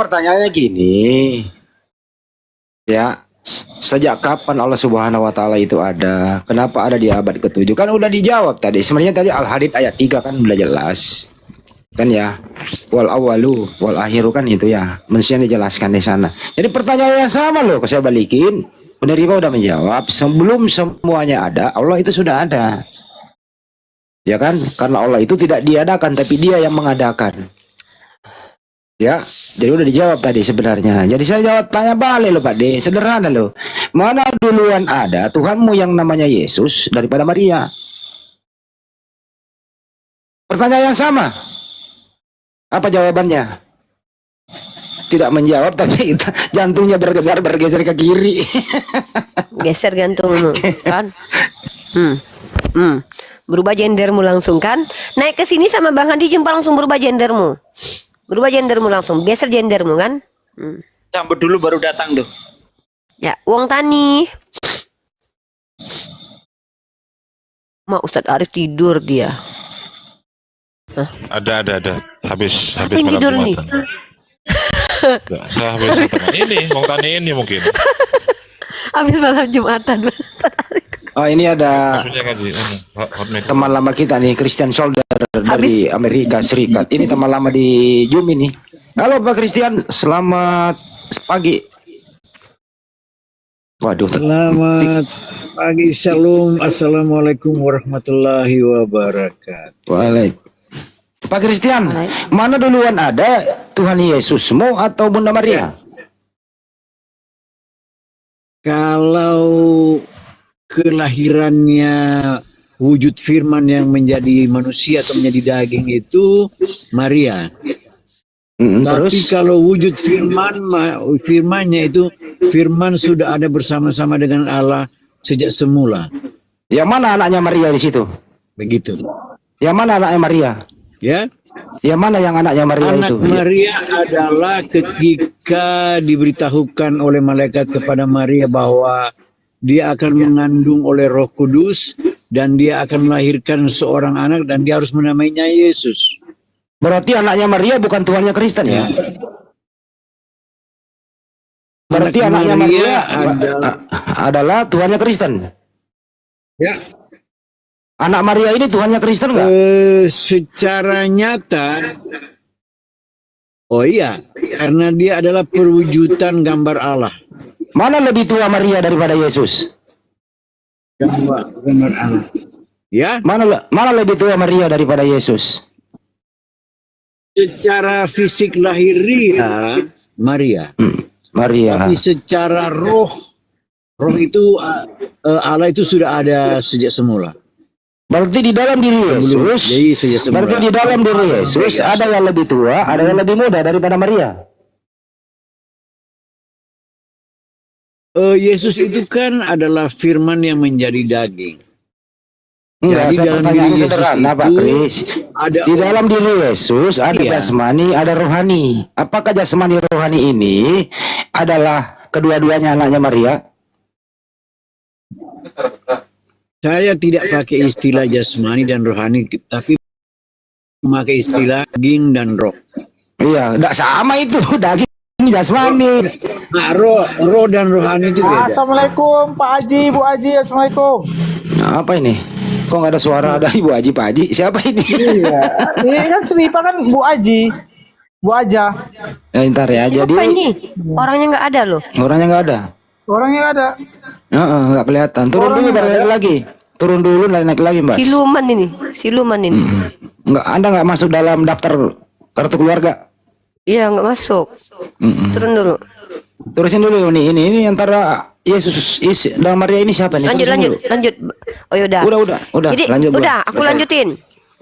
pertanyaannya gini, ya, sejak kapan Allah Subhanahu wa taala itu ada? Kenapa ada di abad ke-7? Kan udah dijawab tadi. Sebenarnya tadi Al-Hadid ayat 3 kan udah jelas. Kan ya. Wal awalu wal akhiru kan itu ya. Mestinya dijelaskan di sana. Jadi pertanyaan yang sama loh, saya balikin. Penerima udah menjawab, sebelum semuanya ada, Allah itu sudah ada. Ya kan? Karena Allah itu tidak diadakan, tapi Dia yang mengadakan. Ya, jadi udah dijawab tadi sebenarnya. Jadi saya jawab tanya balik loh Pak D, sederhana loh. Mana duluan ada Tuhanmu yang namanya Yesus daripada Maria? Pertanyaan yang sama. Apa jawabannya? Tidak menjawab, tapi jantungnya bergeser ke kiri. Geser jantungmu, kan? Berubah gendermu langsung kan? Naik ke sini sama Bang Handi jumpa langsung berubah gendermu. Berubah gendermu langsung, geser gendermu kan? Sambut dulu baru datang tuh. Ya, uang tani. Mak Ustadz Arif tidur dia. Hah? Ada. Habis Siapa yang malam tidur nih? Jumatan. Saya habis malam. Ini mau tani ini mungkin. Habis malam Jumatan. Oh ini ada Maksudnya kan teman lama kita nih, Christian Solder dari Amerika Serikat. Ini teman lama di Zoom ini. Halo Pak Christian, selamat pagi. Waduh. Selamat pagi, shalom, assalamualaikum warahmatullahi wabarakatuh. Waalaikumsalam. Pak Christian, mana duluan ada Tuhan Yesusmu atau Bunda Maria? Kalau kelahirannya wujud firman yang menjadi manusia atau menjadi daging itu Maria. Tapi Terus? kalau wujud firmannya itu firman sudah ada bersama-sama dengan Allah sejak semula. Yang mana anaknya Maria di situ? Begitu. Yang mana anaknya Maria? Ya. Yang mana yang anaknya Maria Anak itu? Maria adalah ketika diberitahukan oleh malaikat kepada Maria bahwa dia akan mengandung oleh Roh Kudus dan dia akan melahirkan seorang anak dan dia harus menamainya Yesus. Berarti anaknya Maria bukan Tuhannya Kristen ya? Berarti Anak anaknya Maria adalah Tuhannya Kristen. ya. Anak Maria ini Tuhannya Kristen nggak? Secara nyata, oh iya, karena dia adalah perwujudan gambar Allah. Mana lebih tua Maria daripada Yesus? Gambar Allah. Ya, Mana lebih tua Maria daripada Yesus? secara fisik lahiriah Maria. Maria. Tapi secara roh itu Allah itu sudah ada sejak semula. Berarti di dalam diri Yesus, Jadi sejak semula. berarti di dalam diri Yesus ada yang lebih tua, ada yang lebih muda daripada Maria. Yesus itu kan adalah firman yang menjadi daging. Enggak, Jadi saya dalam pertanyaan diri sederhana Yesus Pak itu Kris. ada Di dalam diri Yesus ada Iya. jasmani, ada rohani. Apakah jasmani rohani ini adalah kedua-duanya anaknya Maria? Saya tidak pakai istilah jasmani dan rohani, tapi memakai istilah daging dan roh. Iya, enggak sama itu. Daging jasmani. Nah, roh dan rohani itu beda. Assalamualaikum Pak Haji, Bu Haji, assalamualaikum. Nah, apa ini? Kok nggak ada suara ada Ibu Haji, Pak Haji? Siapa ini? Iya, ini kan Senipa kan Bu Haji, Bu Aja. Ya, ntar ya. Siapa Jadi ini? Orangnya nggak ada loh. orangnya nggak ada. Orangnya ada. Nggak kelihatan. Turun dulu baru naik lagi. Turun dulu naik lagi, Mbak. Siluman ini. Nggak, Anda nggak masuk dalam daftar kartu keluarga. Iya, nggak masuk. Turun dulu. Terusin dulu nih. Ini antara Yesus dan Maria ini siapa nih? Terusin dulu. Lanjut. Oh yaudah. Udah. Jadi Lanjut, Bang. udah, aku Selesai. lanjutin.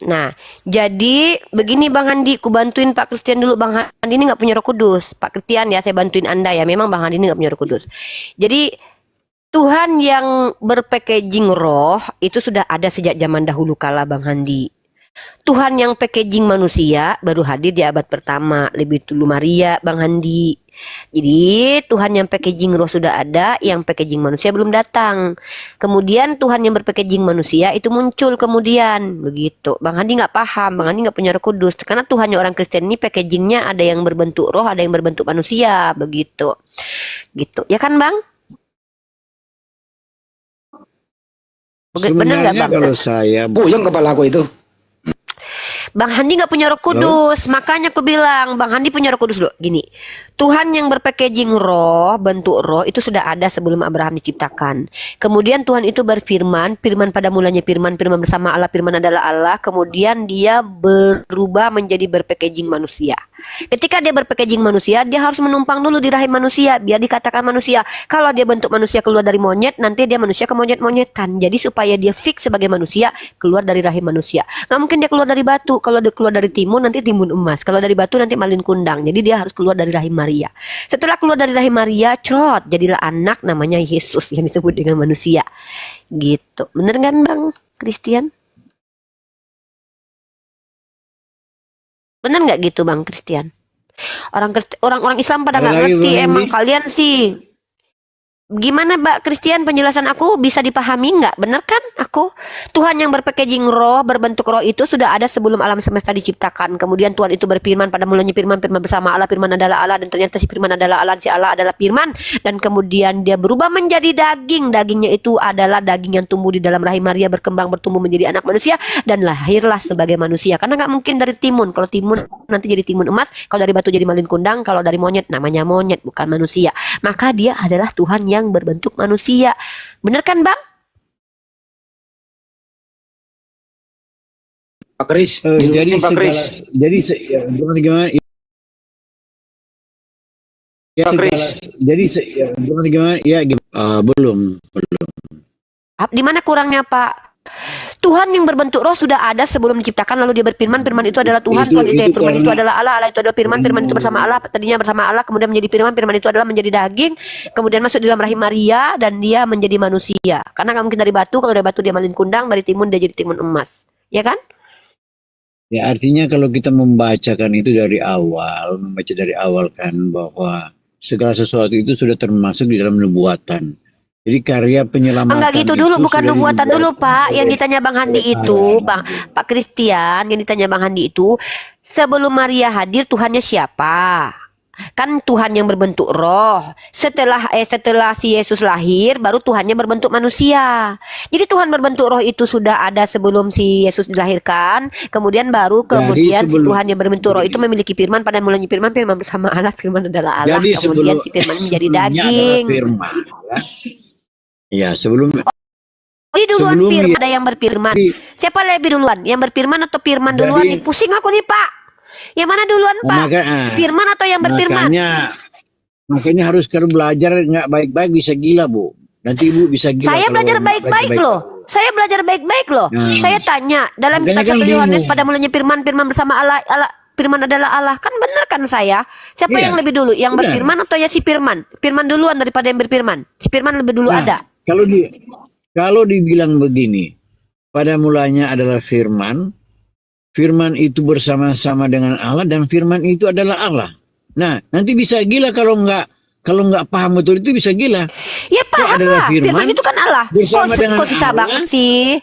Nah, jadi begini Bang Handi, aku bantuin Pak Christian dulu. Bang Handi ini nggak punya Roh Kudus. Pak Christian ya, saya bantuin Anda ya. Memang Bang Handi ini nggak punya Roh Kudus. Jadi Tuhan yang berpackaging roh itu sudah ada sejak zaman dahulu kala Bang Handi. Tuhan yang packaging manusia baru hadir di abad pertama, lebih dulu Maria, Bang Handi. Jadi Tuhan yang packaging roh sudah ada, yang packaging manusia belum datang. Kemudian Tuhan yang berpackaging manusia itu muncul kemudian, begitu. Bang Handi nggak paham, Bang Handi nggak punya Roh Kudus. Karena Tuhannya orang Kristen ini packagingnya ada yang berbentuk roh, ada yang berbentuk manusia, begitu. Gitu, ya kan Bang? Bener nggak Sebenarnya Bang? kalau saya Puyeng kepala aku itu. Bang Handi nggak punya Roh Kudus, makanya aku bilang Bang Handi punya Roh Kudus dulu. Gini, Tuhan yang berpackaging roh, bentuk roh itu sudah ada sebelum Abraham diciptakan. Kemudian Tuhan itu berfirman, firman pada mulanya firman, firman bersama Allah, firman adalah Allah. Kemudian dia berubah menjadi berpackaging manusia. Ketika dia berpackaging manusia, dia harus menumpang dulu di rahim manusia, biar dikatakan manusia. Kalau dia bentuk manusia keluar dari monyet, nanti dia manusia ke monyet-monyetan. Jadi supaya dia fix sebagai manusia, keluar dari rahim manusia. Nggak mungkin dia keluar dari batu. Kalau dia keluar dari timun, nanti timun emas. Kalau dari batu, nanti malin kundang. Jadi dia harus keluar dari rahim Maria. Setelah keluar dari rahim Maria, crot, jadilah anak namanya Yesus yang disebut dengan manusia. Gitu. Bener kan Bang Christian? Bener nggak gitu Bang Christian? Orang-orang Islam pada nggak lagi, ngerti. Bang Emang Andi. kalian sih gimana Mbak Christian, penjelasan aku bisa dipahami nggak? Bener kan aku? Tuhan yang berpackaging roh, berbentuk roh itu sudah ada sebelum alam semesta diciptakan. Kemudian Tuhan itu berfirman pada mulanya firman, firman bersama Allah, firman adalah Allah. Dan ternyata si firman adalah Allah, si Allah adalah firman. Dan kemudian dia berubah menjadi daging. Dagingnya itu adalah daging yang tumbuh di dalam rahim Maria, berkembang, bertumbuh menjadi anak manusia. Dan lahirlah sebagai manusia. Karena nggak mungkin dari timun. Kalau timun nanti jadi timun emas. Kalau dari batu jadi malin kundang. Kalau dari monyet namanya monyet, bukan manusia. Maka dia adalah Tuhan yang berbentuk manusia. Bener kan Bang? Pak Kris, jadi dilurusin Pak Kris. gimana? Ya, Pak segala, Kris. gimana? Ya, belum. Di mana kurangnya Pak? Tuhan yang berbentuk roh sudah ada sebelum diciptakan, lalu dia berfirman, firman itu adalah Tuhan, Tuhan itu firman itu adalah Allah, Allah itu adalah firman, firman itu bersama Allah, tadinya bersama Allah, kemudian menjadi firman, firman itu adalah menjadi daging, kemudian masuk di dalam rahim Maria dan dia menjadi manusia. Karena nggak mungkin dari batu, kalau dari batu dia malin kundang, dari timun dia jadi timun emas. Ya kan? Ya, artinya kalau kita membaca dari awal kan bahwa segala sesuatu itu sudah termasuk di dalam nubuatan. Jadi karya penyelamatan Enggak gitu dulu, itu bukan sudah nubuatan dulu Pak. Yang ditanya Bang Handi itu, Allah. Pak Christian, yang ditanya Bang Handi itu, sebelum Maria hadir Tuhannya siapa? Kan Tuhan yang berbentuk roh. Setelah si Yesus lahir, baru Tuhannya berbentuk manusia. Jadi Tuhan berbentuk roh itu sudah ada sebelum si Yesus dilahirkan. Kemudian si Tuhan yang berbentuk roh itu memiliki firman, pada mulanya firman, firman bersama Allah, firman adalah Allah. Jadi Kemudian si firman menjadi daging. Firman, ya sebelum Jadi duluan sebelum firman, ada yang berfirman. Siapa lebih duluan? Yang berfirman atau firman duluan? Nih, pusing aku nih Pak. Yang mana duluan Pak? Firman atau yang berfirman? Makanya harus kalau belajar nggak baik-baik bisa gila Bu. Nanti Ibu bisa gila. Saya belajar baik-baik loh. Saya belajar baik-baik loh. Saya tanya dalam kitab 1 Yohanes, pada mulanya firman, firman bersama Allah, firman adalah Allah. Kan benar kan saya? Siapa yang lebih dulu? Yang berfirman atau ya si firman? Firman duluan daripada yang berfirman. Si firman lebih dulu ada. Kalau dibilang begini, pada mulanya adalah firman, firman itu bersama-sama dengan Allah dan firman itu adalah Allah. Nah, nanti bisa gila kalau nggak paham betul itu bisa gila. Ya paham lah, firman itu kan Allah. Kok susah banget sih?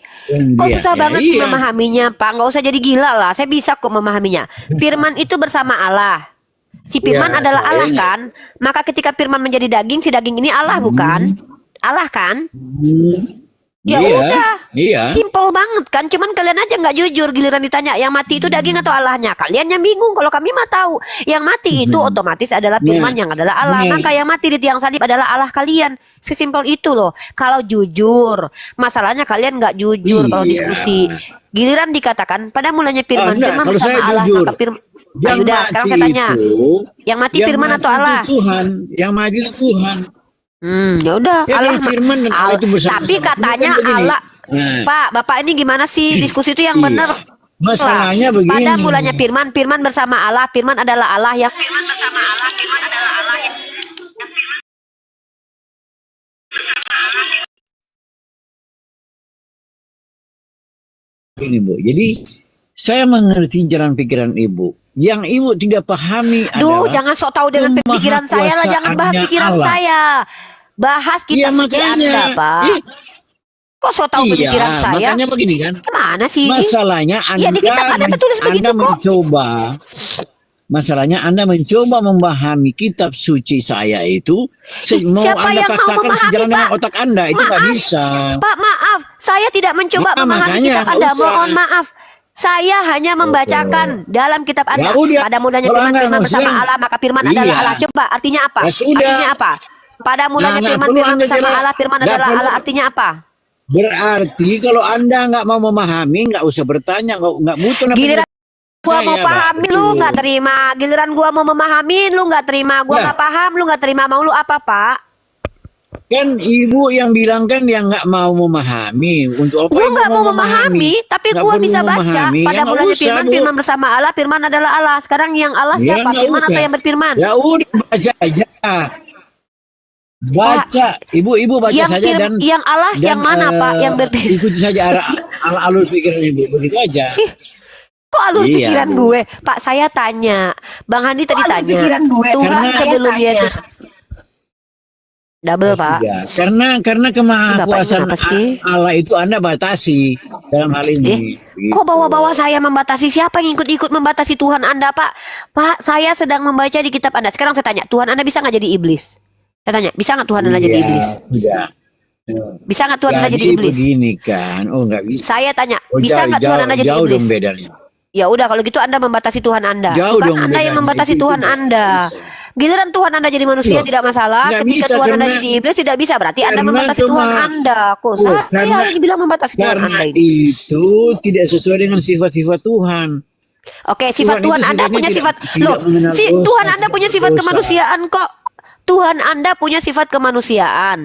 Kok susah banget sih memahaminya, Pak? Nggak usah jadi gila lah. Saya bisa kok memahaminya. Firman itu bersama Allah. Si firman adalah Allah kan? Maka ketika firman menjadi daging, si daging ini Allah bukan? Allah kan? Ya udah, simple banget kan. Cuman kalian aja nggak jujur, giliran ditanya yang mati itu daging atau Allahnya. Kalian yang bingung. Kalau kami mah tahu, yang mati itu otomatis adalah firman yang adalah Allah. Maka yang mati di tiang salib adalah Allah kalian. Sesimpel itu loh. Kalau jujur, masalahnya kalian nggak jujur kalau diskusi. Giliran dikatakan pada mulanya firman, firman bersama Allah. Maka firman. Ayo udah, sekarang saya tanya, yang mati firman atau Allah? Tuhan, yang mati itu Tuhan. Ya udah, Allah firman dan Allah itu bersama. Tapi katanya Allah. Pak, Bapak ini gimana sih diskusi itu yang benar? Masalahnya begini. Pada mulanya firman, firman bersama Allah, firman adalah Allah yang firman bersama Allah, firman adalah Allah yang ini Bu. Jadi saya mengerti jalan pikiran ibu. Yang ibu tidak pahami Duh, adalah jangan sok tahu dengan pikiran saya lah, jangan bahas kemahakuasaannya pikiran Allah. saya. Bahas Iya kitab suci makanya, Anda, Pak. Ih, Kok sok tahu iya pikiran saya? makanya begini kan. Gimana sih ini? Masalahnya Ya di kitab Anda tertulis begitu kok. Masalahnya Anda mencoba memahami kitab suci saya itu mau Siapa Anda yang mau paksakan memahami, sejalan dengan Pak? otak Anda itu nggak Maaf. bisa. Pak, maaf, saya tidak mencoba Nah, memahami makanya kitab nggak Anda. usah. Mohon maaf. Saya hanya membacakan dalam kitab Anda. Ya udah. Pada mulanya Kalau firman, Anda firman bersama maksudnya- Allah, maka firman Iya. adalah Allah. Coba artinya apa? Ya sudah. Artinya apa? Pada mulanya nggak firman, perlu firman Anda bersama jelas. Allah, firman Nggak adalah perlu. Allah. Artinya apa? Berarti kalau Anda nggak mau memahami, nggak usah bertanya, nggak butuh. Giliran gua mau Saya, Pak. pahami lu Betul. nggak terima. Giliran gua mau memahami lu nggak terima. Gua Nah. nggak paham lu nggak terima. Mau lu apa, Pak? Kan ibu yang bilang kan yang nggak mau memahami. Untuk apa Gua ibu nggak mau memahami, tapi Nggak gua perlu bisa baca. memahami. Pada Ya, nggak mulanya usah, firman, Bu. firman bersama Allah, firman adalah Allah. Sekarang yang Allah Ya, siapa? nggak Firman usah. atau yang berfirman? Ya udah baca aja. Baca, ibu baca yang saja dan yang Allah yang mana, Pak? Yang berfirman? ikuti saja alur pikiran ibu, begitu aja. Kok alur Iya, pikiran Bu. gue? Pak, saya tanya. Bang Handi tadi tanya. Tuhan Karena- sebelum Yesus. Double, Pak. Ya, karena kemahakuasaan Bapak ini kenapa sih? Allah itu Anda batasi dalam hal ini. Kok bawa-bawa saya membatasi? Siapa yang ikut-ikut membatasi Tuhan Anda, Pak? Pak, saya sedang membaca di kitab Anda. Sekarang saya tanya, Tuhan Anda bisa nggak jadi iblis? Saya tanya, bisa nggak Tuhan Anda jadi iblis? Tidak. Bisa nggak Tuhan Anda jadi iblis? Begini kan, nggak bisa. Saya tanya, Oh, bisa nggak Tuhan Anda jadi jauh iblis? dong bedanya. Ya udah, kalau gitu Anda membatasi Tuhan Anda. Jauh Bukan dong Anda yang bedanya. membatasi Itu Tuhan nggak Anda. bisa. Giliran Tuhan Anda jadi manusia Loh, tidak masalah. nggak Ketika bisa, Tuhan Anda karena- jadi iblis tidak bisa. Berarti Anda karena membatasi cuma- Tuhan Anda. Kok Oh, saya karena- harus dibilang membatasi Tuhan Karena Anda ini? itu tidak sesuai dengan sifat-sifat Tuhan. Oke, sifat Tuhan Tuhan itu Anda sifatnya punya tidak- sifat. tidak Loh, mengenal dosa, Tuhan Anda punya sifat dosa. kemanusiaan kok. Tuhan Anda punya sifat kemanusiaan.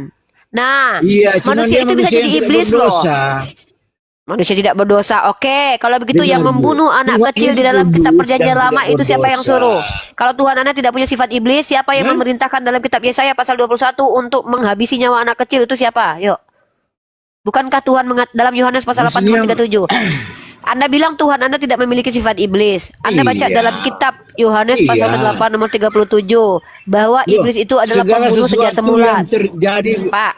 Nah, Iya, cuma manusia dia itu bisa manusia jadi yang tidak iblis loh. berdosa. Manusia tidak berdosa. Oke, kalau begitu Dengar, yang Bu. membunuh anak Tuhan kecil di itu dalam kitab kudus perjanjian dan lama tidak itu siapa yang berdosa. suruh? Kalau Tuhan Anda tidak punya sifat iblis, siapa yang Hah? memerintahkan dalam kitab Yesaya pasal 21 untuk menghabisi nyawa anak kecil itu siapa? Yuk. Bukankah Tuhan dalam Yohanes pasal 8 nomor Maksudnya- 37? Anda bilang Tuhan Anda tidak memiliki sifat iblis. Anda baca Iya. dalam kitab Yohanes pasal Iya. 8 nomor 37 bahwa Loh, iblis itu adalah segala pembunuh sejak sesuatu semula. yang terjadi Pak,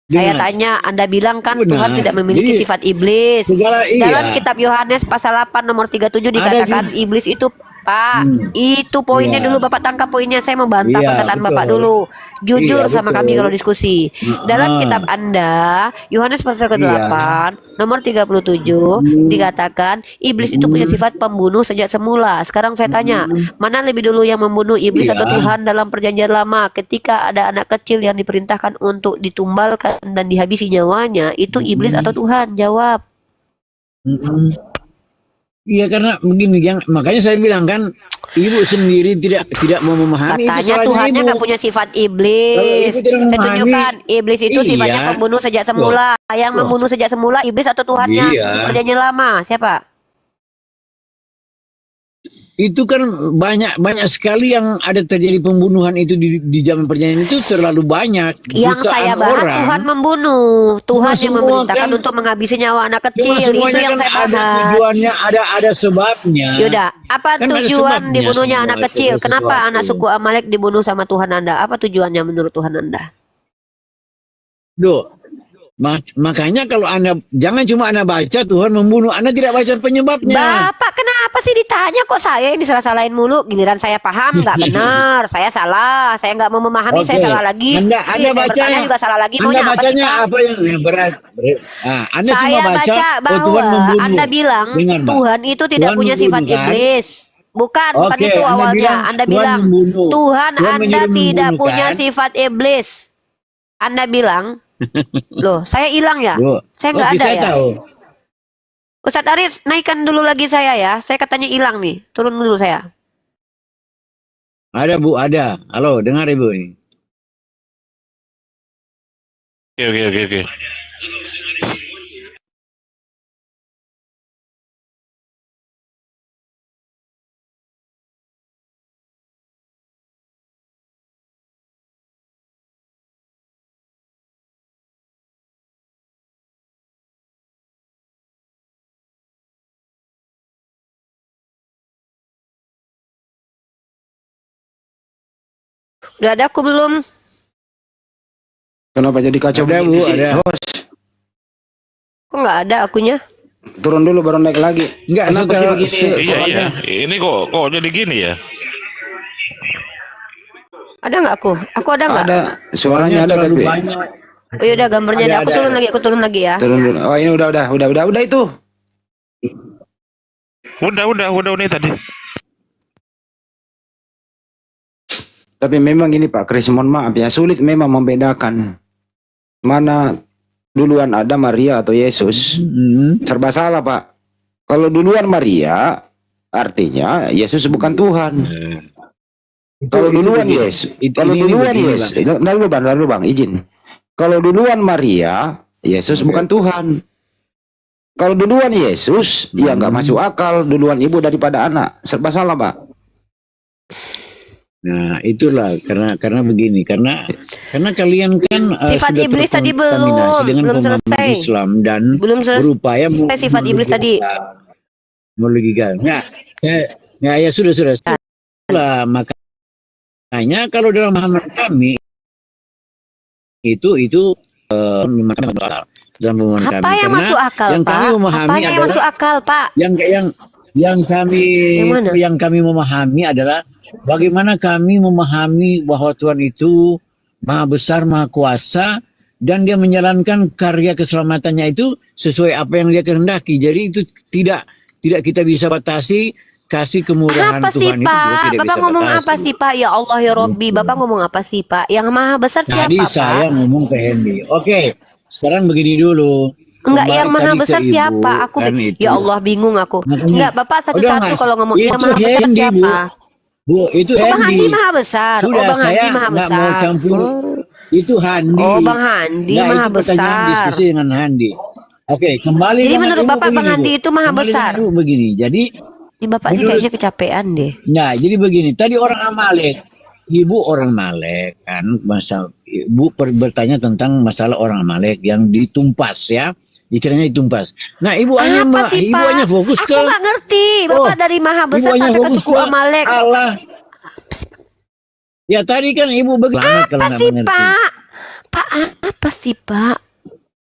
saya Dengar. tanya, Anda bilang kan Benar. Tuhan tidak memiliki Jadi, sifat iblis. segala iya. Dalam kitab Yohanes pasal 8 nomor 37 Ada dikatakan iblis itu, Pak, itu poinnya Iya. dulu. Bapak tangkap poinnya. Saya mau bantah Iya, perkataan betul. Bapak dulu. Jujur Iya, sama betul. kami kalau diskusi. Dalam kitab Anda, Yohanes pasal ke-8 nomor 37 dikatakan iblis itu punya sifat pembunuh sejak semula. Sekarang saya tanya, mana lebih dulu yang membunuh, iblis Iya. atau Tuhan dalam perjanjian lama? Ketika ada anak kecil yang diperintahkan untuk ditumbalkan dan dihabisi nyawanya, itu iblis atau Tuhan? Jawab. Mm-mm. Iya karena begini makanya saya bilang kan ibu sendiri tidak mau memahami. Katanya itu salahnya Tuhannya ibu. nggak punya sifat Kalau iblis. ibu tidak Saya memahami, tunjukkan iblis itu iya. sifatnya pembunuh sejak semula. Yang Loh. membunuh sejak semula iblis atau Tuhannya? Iya. Perjanjian lama siapa? Itu kan banyak sekali yang ada terjadi pembunuhan itu di zaman perjanjian itu terlalu banyak. Yang Jutaan saya bahas orang. Tuhan membunuh. Tuhan yang semua memerintahkan kan- untuk menghabisi nyawa anak Cuma kecil. Itu semuanya yang kan saya ada bahas. tujuannya, ada sebabnya. Yaudah, apa Kan ada tujuan sebabnya dibunuhnya semua anak itu kecil? Kenapa sesuatu. anak suku Amalek dibunuh sama Tuhan Anda? Apa tujuannya menurut Tuhan Anda? Duh, makanya kalau Anda jangan cuma Anda baca Tuhan membunuh, Anda tidak baca penyebabnya. Bapak kenapa sih ditanya kok saya yang disalah-salahin mulu? Giliran saya paham nggak benar, saya salah, saya nggak mau memahami, Oke. saya salah lagi. Anda Saya baca bertanya juga salah lagi. Anda Maunya apa sih, bacanya Pak? apa yang berat? Anda Saya cuma baca, baca oh, bahwa Tuhan membunuh. Anda bilang Dengar, Mbak. Tuhan itu tidak Tuhan punya sifat membunuh, kan? iblis. Bukan Oke, itu Anda awalnya. bilang Anda Tuhan bilang membunuh. Tuhan Tuhan Anda menyuruh tidak membunuh, punya kan? sifat iblis. Anda bilang, loh saya hilang ya? Loh, Saya nggak oke, ada saya ya? tahu. Ustadz Arif, naikkan dulu lagi saya ya. Saya katanya hilang nih. Turun dulu saya. Ada Bu, ada. Halo, dengar Ibu ini. Oke. Udah ada aku belum? Kenapa jadi kacau Ada, begini Bu, sih? ada. Host, Kok nggak ada akunya? turun dulu baru naik lagi. Enggak, Kenapa sih begini? Iya iya. Ini kok jadi gini ya? Ada nggak aku? Aku ada nggak? Ada, suaranya ada terlalu tapi. banyak. Oh iya udah gambarnya ada. Aku Ada. turun lagi ya. Turun dulu. Oh ini udah itu. Udah ini tadi. Tapi memang gini Pak Kris, mohon maaf ya, sulit memang membedakan mana duluan ada Maria atau Yesus. Serba salah Pak. Kalau duluan Maria, artinya Yesus bukan Tuhan. Kalau duluan begini. Yesus, Itu- kalau ini duluan begini, Yesus, ntar dulu bang, izin. Kalau duluan Maria, Yesus bukan Tuhan. Kalau duluan Yesus, ya nggak masuk akal. Duluan ibu daripada anak, serba salah Pak. Nah, itulah karena begini, karena kalian kan Sifat sudah iblis tadi terkontaminasi dengan belum pemahaman selesai. Islam dan Belum selesai berupaya sifat iblis tadi. melogikan. Nah, ya sudah. Lah, makanya kalau dalam pemahaman kami itu dalam pemahaman kami. Apa yang Karena masuk akal, yang Pak? kami memahami Apanya yang adalah masuk akal, Pak? yang kami memahami adalah bagaimana kami memahami bahwa Tuhan itu Maha Besar, Maha Kuasa, dan dia menjalankan karya keselamatannya itu sesuai apa yang dia kehendaki. Jadi itu tidak kita bisa batasi. Kasih kemurahan Apa sih, Tuhan itu juga Pak? tidak Bapak bisa ngomong batasi. apa sih, Pak? Ya Allah, ya Robbi. Bapak ngomong apa sih, Pak? Yang Maha Besar siapa, Tadi Pak? saya ngomong ke Hendy. Oke, sekarang begini dulu. Enggak, Kembali yang Maha tadi ke Besar Ibu, siapa? Aku kan itu. ya Allah bingung aku. Makanya- Enggak, Bapak satu-satu Mas. kalau ngomong Itu yang Maha Besar Hendy, Bu. siapa? Bu, itu Oh, Bang Handi Hendy. Maha Besar. Sudah, Oh, Bang saya Handi Maha nggak mau Besar. campur. Oh. Itu Handi. Oh, Bang Handi Nah, Maha itu pertanyaan Besar. diskusi dengan Handi. Oke, kembali. Jadi dengan menurut Ibu Bapak begini, Bang Handi Bu. itu Maha Kembali Besar? dengan Ibu begini. Jadi, Ini Bapak ini Menurut- kayaknya kecapean deh. nah, jadi begini. Tadi orang Amalek. Ibu orang Amalek kan, Ibu bertanya tentang masalah orang Amalek yang ditumpas ya. Istilahnya ditumpas. Nah, Ibu hanya Apa sih, Ibu Pak? hanya fokus Aku ke nggak ngerti. Bapak Oh, dari Maha Ibu Besar hanya sampai ke fokus suku ke Amalek. Allah. Ya tadi kan Ibu begini kalau Apa nggak sih, mengerti. Pak? Pak, apa sih, Pak?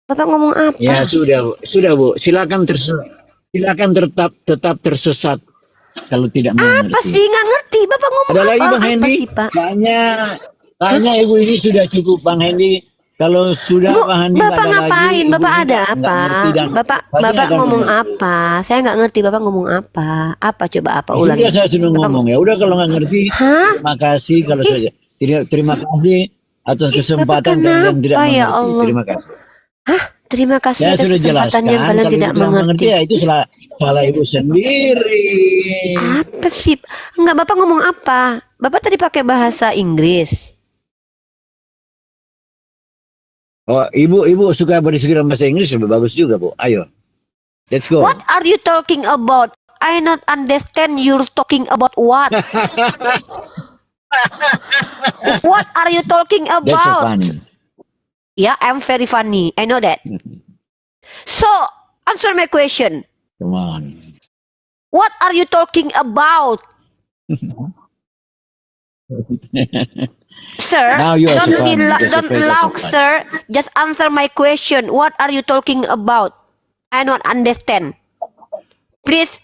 Bapak ngomong apa? Ya sudah Bu. Silakan tetap tersesat kalau tidak Apa mengerti. sih? Nggak ngerti. Bapak ngomong Ada apa? lagi Bang Apa Hendy? sih, Pak? Tanya Ibu ini sudah cukup Bang Hendy. Kalau sudah Bu, Bang Hendy nggak Bapak ada ngapain? lagi, Ibu Bapak juga ada nggak apa? ngerti dan Bapak pasti Bapak akan ngomong mengerti. apa? Saya nggak ngerti. Bapak ngomong apa? Apa coba apa Sudah ulangi? saya sudah Bapak ngomong ya. Udah kalau nggak ngerti, Hah? terima kasih kalau saja. Terima kasih atas kesempatan Bapak kalian tidak kenapa, ya mengerti. Allah? Terima kasih. Terima kasih Saya atas sudah kesempatan jelaskan. yang kalian Kalau tidak Ibu mengerti. ya itu salah Ibu sendiri. Apa sih? Enggak, Bapak ngomong apa? Bapak tadi pakai bahasa Inggris. Oh, Ibu suka berdiskusi dalam bahasa Inggris lebih bagus juga, Bu. Ayo. Let's go. What are you talking about? I not understand you're talking about what? What are you talking That's so about? funny. Yeah, I'm very funny. I know that. So, answer my question. Come on. What are you talking about? Sir, Now you are don't so be funny. la- You're so don't funny. loud, sir. Just answer my question. What are you talking about? I don't understand. Please,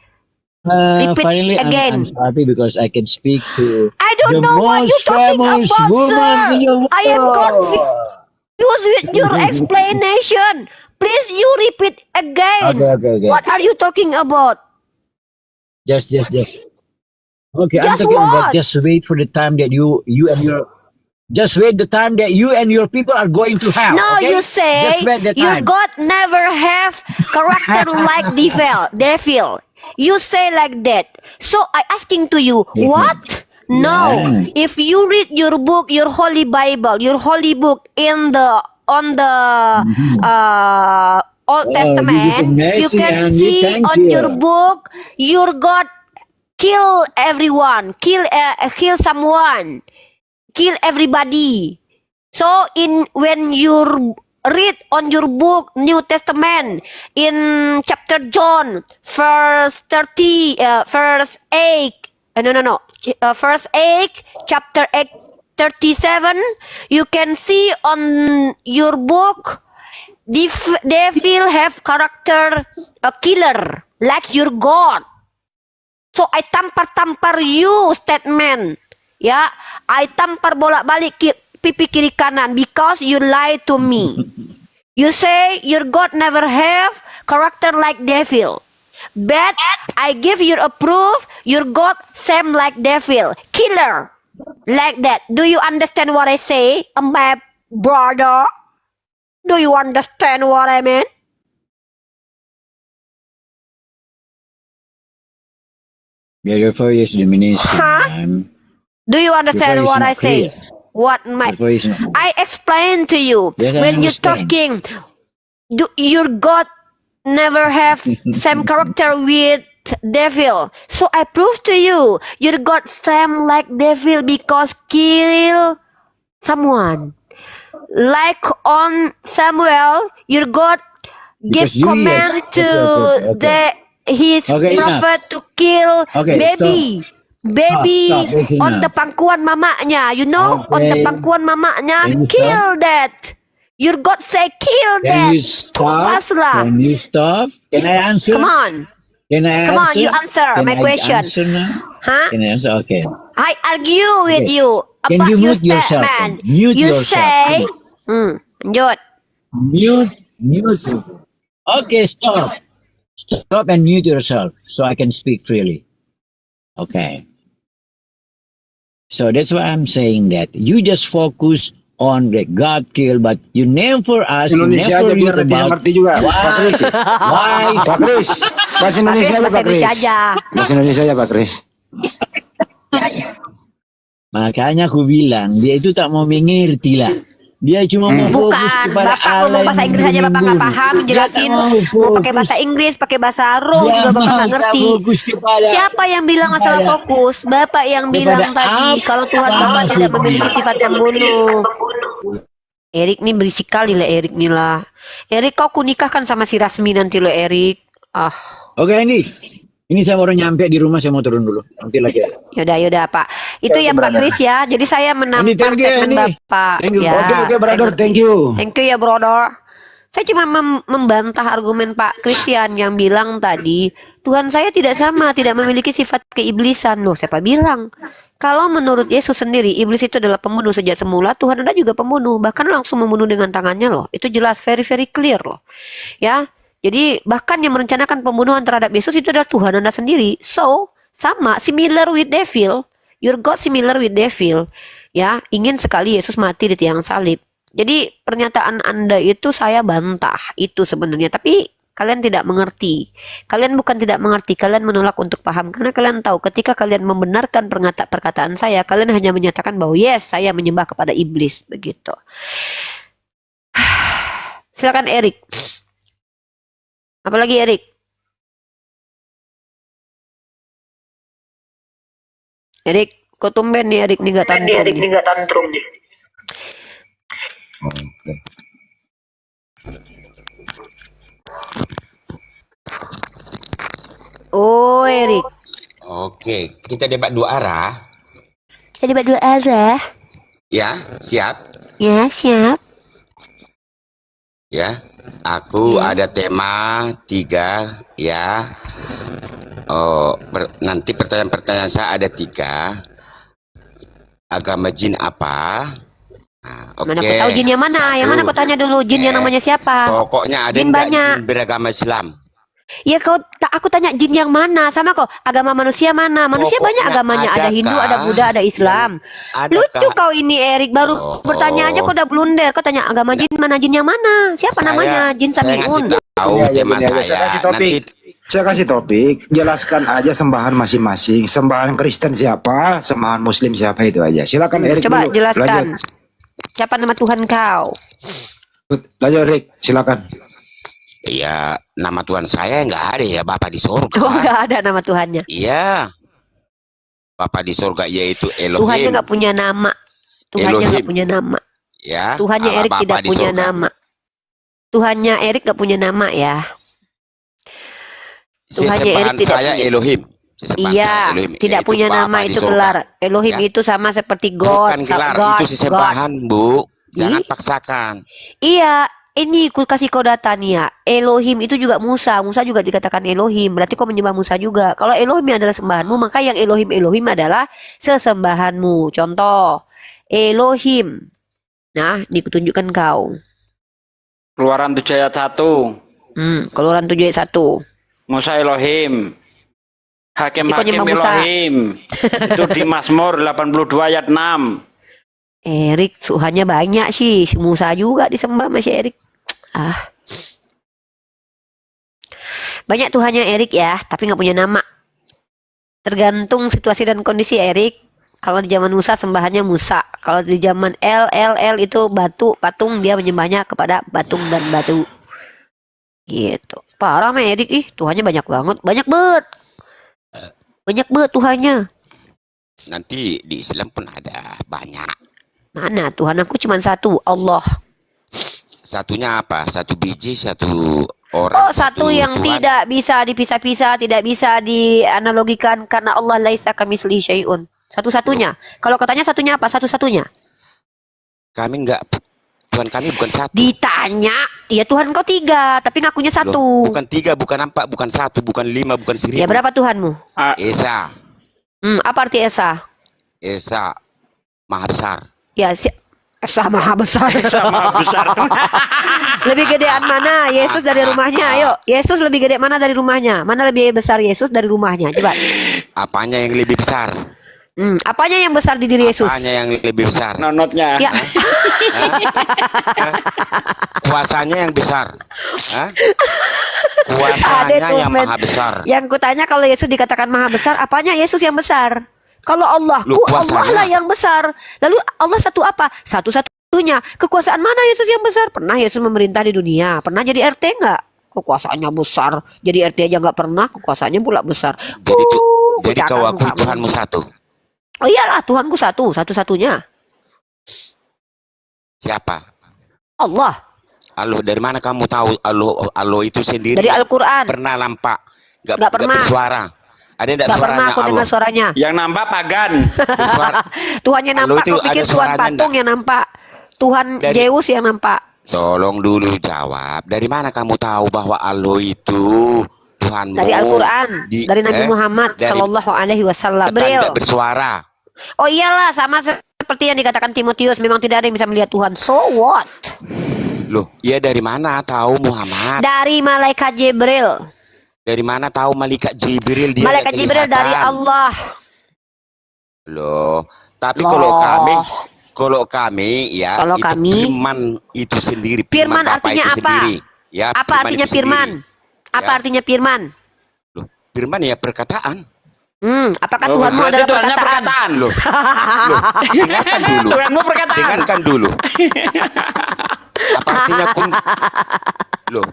Repeat Finally, again. I'm happy because I can speak to I the don't know what most you're talking famous about, woman sir. in the world. I am confused with your explanation. Please, you repeat again. Okay. What are you talking about? Just. Okay, I'm Just talking what? about just wait for the time that you and your just wait the time that you and your people are going to have. No, okay? you say Just wait the your time. God never have character like devil. You say like that. So I asking to you, what? No. Yeah. If you read your book, your holy Bible, your holy book on the Old Oh, this is Testament, you amazing, can Andy. see Thank on you. your book, your God kill everyone, kill someone, kill everybody. So when you read on your book New Testament in chapter John verse 30 verse 8 verse 8 chapter 8 37, you can see on your book, devil have character a killer like your God. So I tampar you statement. Ya, I tampar bolak-balik pipi kiri kanan because you lie to me. You say your God never have character like devil. But I give you a proof your God same like devil. Killer. Like that. Do you understand what I say, my brother? Do you understand what I mean? Your voice is diminishing, Huh? man. Do you Your understand voice what not I say? clear. What my Your voice not. I explain to you Yes, I when you're understand. talking. Do your God never have same character with devil? So I prove to you your God same like devil because kill someone. Like on Samuel, your God give Because you, command yes. to Okay. his Okay, prophet to kill Okay, baby. Baby Stop, that's on the enough. pangkuan mamanya, you know, on the Okay. pangkuan mamanya, Can you kill that. Your God say kill Can that. you stop? Tupaslah. Can you stop? Can I answer? Come on. Can I Come on, answer? you answer Can my I question. answer now? Huh? Can I answer? Okay. I argue with Okay. you Can about you your mute yourself? statement. Mute You yourself. say, lanjut. Mute. Okay, stop. Stop and mute yourself so I can speak freely. Okay. So that's why I'm saying that you just focus on the God kill, but you never ask, you Indonesia never aja biar read netizen about ngerti juga. Pak why, Kris. why. Pak Kris. Bahasa Indonesia aja Bahasa Pak Kris. Indonesia aja. Bahasa Indonesia aja Pak Kris. Makanya aku bilang dia itu tak mau mengerti lah. Dia cuma mau fokus Bukan, kepada Bapak Allah ngomong bahasa yang Inggris aja Bapak nggak membunuh. paham, Dia tak jelasin mau mau pakai fokus. bahasa Inggris, pakai bahasa Arab Dia juga Bapak mau nggak tak ngerti. fokus kepada Siapa yang bilang masalah kepada- fokus? Bapak yang bilang kepada tadi apa kalau Tuhan Bapak tidak maksudnya? memiliki sifat pembunuh. Erik nih berisik kali lah Erik nih lah. Erik kau kunikahkan sama si Rasmi nanti lo Erik. Ah, Oke ini saya baru nyampe di rumah, saya mau turun dulu. Nanti lagi. yaudah Pak. Itu ya Pak Kris ya. Jadi saya menampar thank you, statement Ini. Bapak. Thank you. Ya, Oke saya brother, ngerti. thank you. Thank you ya brother. Saya cuma membantah argumen Pak Christian yang bilang tadi Tuhan saya tidak sama, tidak memiliki sifat keiblisan. Loh, siapa bilang? Kalau menurut Yesus sendiri, iblis itu adalah pembunuh sejak semula. Tuhan Anda juga pembunuh, bahkan langsung membunuh dengan tangannya loh. Itu jelas, very very clear loh. Ya, jadi bahkan yang merencanakan pembunuhan terhadap Yesus itu adalah Tuhan Anda sendiri. So, sama, similar with devil. Your God similar with devil. Ya, ingin sekali Yesus mati di tiang salib. Jadi pernyataan Anda itu saya bantah itu sebenarnya, tapi kalian tidak mengerti. Kalian bukan tidak mengerti, kalian menolak untuk paham karena kalian tahu ketika kalian membenarkan perkataan saya, kalian hanya menyatakan bahwa yes, saya menyembah kepada iblis begitu. Silakan Erik. Apalagi Erik? Erik, kok tumben nih Erik nih nggak tantrum nih. Oh, Erik. Oke, kita debat dua arah. Kita debat dua arah. Ya, siap. Ya, siap. Ya, aku ada tema 3. Ya, nanti pertanyaan-pertanyaan saya ada 3. Agama jin apa? Nah, oke. Mana aku tahu jin yang mana? Yang mana aku tanya dulu, jin yang namanya siapa? Pokoknya ada Jin enggak banyak. jin beragama Islam? Iya aku tanya jin yang mana? Sama kok, agama manusia mana? Manusia Pokoknya banyak agamanya, ada Hindu, ada Buddha, ada Islam. Adakah- Lucu kau ini Erik, baru bertanya aja kau udah blunder. Kau tanya agama jin mana? Jin yang mana? Siapa namanya? Jin Saya Samiun. ngasih tahu Gini aja, tema gini aja. Saya saya. kasih topik. Nanti Saya kasih topik, jelaskan aja sembahan masing-masing. Sembahan Kristen siapa, sembahan Muslim siapa itu aja. Silakan Erik Coba dulu. jelaskan. Siapa nama Tuhan kau? Lanjut Erik, silakan. ya nama Tuhan saya nggak ada ya, Bapak di surga. Oh, nggak ada nama Tuhannya. Iya. Bapak di surga yaitu Elohim. Tuhannya nggak punya nama. Tuhannya nggak Elohim. punya nama. Ya. Tuhannya Allah Erik Bapa tidak di punya surga. nama. Tuhannya Erik nggak punya nama ya. Tuhannya Erik Sesembahan tidak saya punya. Elohim. Sesembahkan Iya, Elohim. tidak Itu punya Bapa nama di itu surga. gelar. Elohim Ya. itu sama seperti God, Bukan gelar, God, itu sesembahan, Bu. Jangan Ih. paksakan. Iya, ini ku kasih kau data nih ya. Elohim itu juga Musa. Musa juga dikatakan Elohim. Berarti kau menyembah Musa juga. Kalau Elohim adalah sembahanmu, maka yang Elohim adalah sesembahanmu. Contoh, Elohim. Nah, ditunjukkan kau. Keluaran 7 ayat 1. Keluaran 7 ayat 1. Musa Elohim. Nanti kau Hakim-hakim nyembah Musa. Elohim. Itu di Mazmur 82 ayat 6. Erik, Tuhannya banyak sih. Si Musa juga disembah sama si Erik. Banyak Tuhannya Erik ya, tapi nggak punya nama. Tergantung situasi dan kondisi Erik. Kalau di zaman Musa sembahannya Musa. Kalau di zaman El itu batu, patung, dia menyembahnya kepada patung dan batu. Gitu. Parah mah Erik, Tuhannya banyak banget. Banyak banget. Banyak banget Tuhannya. Nanti di Islam pun ada banyak. Mana Tuhan aku cuma satu, Allah. Satunya apa? Satu biji, satu orang. Oh, satu yang Tuhan. tidak bisa dipisah-pisah, tidak bisa dianalogikan karena Allah laisa kamitslihi syai'un. Satu-satunya. Kalau katanya satunya apa? Satu-satunya. Kami enggak. Tuhan kami bukan satu. Ditanya, ya Tuhan kau 3, tapi ngakunya Loh, 1. bukan 3, bukan 4, bukan 1, bukan 5, bukan 1000. Ya berapa Tuhanmu? Esa. Apa arti Esa? Esa Maha Besar. Ya, Esa Maha Besar. Sama besar. Lebih gedean mana Yesus dari rumahnya? Ayo, Yesus lebih gede mana dari rumahnya? Mana lebih besar Yesus dari rumahnya? Coba. Apanya yang lebih besar? Apanya yang besar di diri Yesus? Apanya yang lebih besar? Nonotnya. Ya, Kuasanya yang besar. Hah? Ada Kuasanya tuh, yang men. maha besar. Yang kutanya kalau Yesus dikatakan maha besar, apanya Yesus yang besar? Kalau Allah, Lu kuasanya. Allah lah yang besar. Lalu Allah satu apa? Satu-satunya. Kekuasaan mana Yesus yang besar? Pernah Yesus memerintah di dunia? Pernah jadi RT enggak? Kekuasaannya besar. Jadi RT aja enggak pernah, kekuasaannya pula besar. Jadi kau kucakan akui kamu. Tuhanmu satu. Oh iyalah, Tuhanku satu, satu-satunya. Siapa? Allah. Allah. Dari mana kamu tahu Allah itu sendiri? Dari Al-Quran. Pernah nampak? Nggak pernah. Bersuara. Ada enggak Enggak pernah suaranya aku dengar Allah? suaranya. Yang nampak pagan. Bersuara. Tuhannya Allah nampak, itu kau pikir ada Tuhan suaranya patung yang nampak. Tuhan Dari- Zeus yang nampak. Tolong dulu jawab. Dari mana kamu tahu bahwa Allah itu Tuhanmu? Dari Al-Quran, dari Nabi Muhammad dari- Sallallahu Alaihi Wasallam. Tetangga Beliau. bersuara. Oh iyalah, sama seperti yang dikatakan Timotius, memang tidak ada yang bisa melihat Tuhan. So what? Loh, ya dari mana tahu Muhammad? Dari malaikat Jibril. Dari mana tahu malaikat Jibril dia Malaikat nggak Jibril dari kelihatan? Allah. Loh, tapi Loh. kalau kami ya Kalau itu kami- firman itu sendiri. Firman Bapa artinya itu apa? Sendiri, ya, Apa artinya itu firman? sendiri. Apa Ya. artinya firman? Loh, firman ya perkataan. Apakah Oh, Tuhanmu berarti adalah Tuhannya perkataan? Loh, dengarkan dulu. Tuhanmu perkataan. Dengarkan dulu. Apa artinya kun? Loh,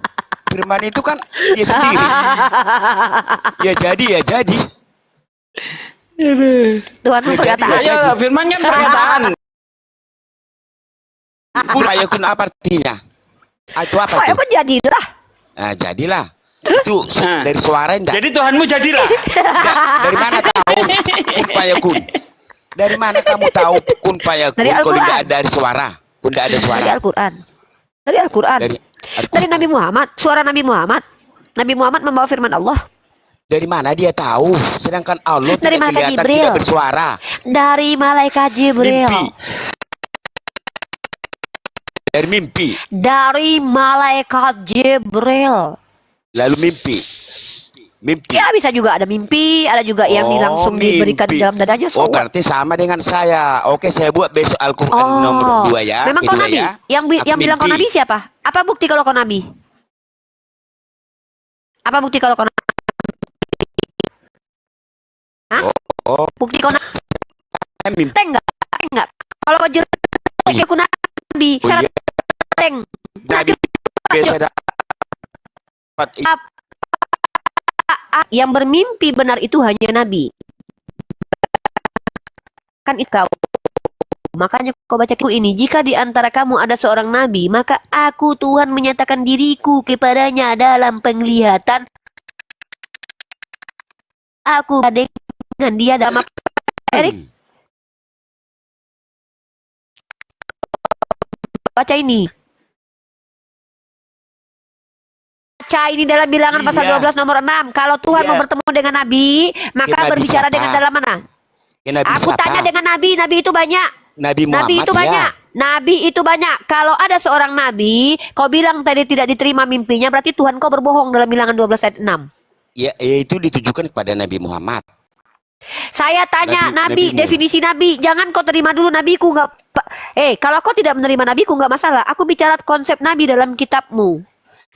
firman itu kan dia sendiri. Ya jadi. Tuhanmu Ya, perkataan. jadi. Ayo, firman kan perkataan. Kun ayakun apa artinya? Itu apa Kok tuh? aku jadilah? Nah, jadilah. Itu Nah. dari suara enggak? Jadi Tuhanmu jadilah. Enggak. Dari mana tahu kun payakun? Dari mana kamu tahu kun payakun Dari kalau Al-Quran. enggak ada suara? Kun enggak ada suara. Dari Al-Quran. Dari Al-Quran. Dari Dari Nabi Muhammad. Suara Nabi Muhammad. Nabi Muhammad membawa firman Allah. Dari mana dia tahu? Sedangkan Allah Dari tidak malaikat kelihatan, Jibril. tidak bersuara. Dari malaikat Jibril. Mimpi. Dari mimpi. Dari malaikat Jibril. Lalu mimpi. Mimpi. Ya bisa juga ada mimpi, ada juga yang langsung diberikan di mimpi. dalam dadanya. Oh, berarti sama dengan saya. Oke, saya buat besok Al-Quran Oh, nomor 2 ya. memang kau Kedua nabi? ya. Yang Aku bilang kau mimpi. nabi siapa? Apa bukti kalau kau nabi? Apa bukti kalau kau nabi? Hah? Oh, Bukti kau nabi? saya mimpi. Enggak. Kalau kau jelas aku nabi, Oh, syarat iya. teng. Nabi biasa dapat Yang bermimpi benar itu hanya nabi. Kan itu kau. Makanya kau baca buku ini, jika di antara kamu ada seorang nabi, maka aku Tuhan menyatakan diriku kepadanya dalam penglihatan aku dengan dia dalam apa, Erik? Baca ini. Baca ini dalam bilangan pasal Iya. 12 nomor 6. Kalau Tuhan Iya. mau bertemu dengan Nabi, maka Nabi berbicara siapa? dengan dalam mana? Ya, Nabi Aku siapa? tanya dengan Nabi, Nabi itu banyak. Nabi Muhammad Nabi itu ya. banyak. Nabi itu banyak. Kalau ada seorang nabi, kau bilang tadi tidak diterima mimpinya, berarti Tuhan kau berbohong dalam bilangan 12 ayat 6. Ya, itu ditujukan kepada Nabi Muhammad. Saya tanya Nabi- nabi, nabimu. definisi nabi. Jangan kau terima dulu nabiku nggak. Kalau kau tidak menerima nabiku nggak masalah. Aku bicara konsep nabi dalam kitabmu.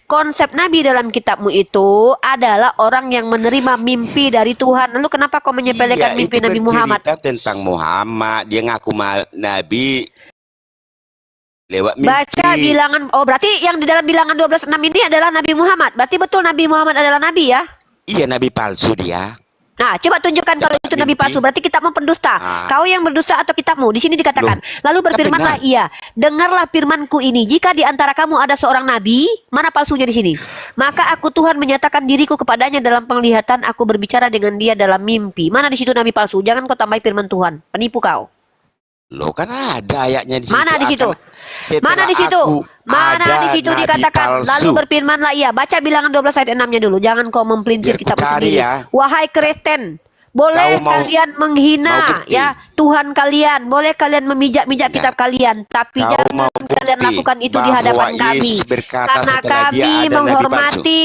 Konsep nabi dalam kitabmu itu adalah orang yang menerima mimpi dari Tuhan. Lalu kenapa kau menyepelekan Iya, mimpi itu Nabi Muhammad? bercerita tentang Muhammad. Dia ngaku Nabi lewat mimpi. Baca bilangan. Oh, berarti yang di dalam bilangan 12:6 ini adalah Nabi Muhammad. Berarti betul Nabi Muhammad adalah nabi ya? Iya, Nabi palsu dia. Nah, coba tunjukkan kalau itu nabi mimpi. palsu. Berarti kitabmu pendusta. Ah. Kau yang berdusta atau kitabmu? Di sini dikatakan. Lalu berfirmanlah ia, dengarlah firmanku ini. Jika di antara kamu ada seorang nabi, mana palsunya di sini? Maka aku Tuhan menyatakan diriku kepadanya dalam penglihatan. Aku berbicara dengan dia dalam mimpi. Mana di situ nabi palsu? Jangan kau tambah firman Tuhan. Penipu kau. Loh, kan ada ayatnya di situ. Mana di situ? Setelah Mana di situ? aku Mana ada di situ nabi dikatakan. palsu. Lalu berfirmanlah ia. Baca bilangan 12 ayat 6-nya dulu. Jangan kau mempelintir Biar ku kitabmu cari sendiri. ya. Wahai Kristen, boleh Kau mau- kalian menghina mau bukti? ya Tuhan kalian, boleh kalian memijak-mijak Ya. kitab kalian, tapi Kau jangan mau kalian bukti lakukan itu di bahwa hadapan kami. Yesus berkata Karena setelah dia kami ada nabi menghormati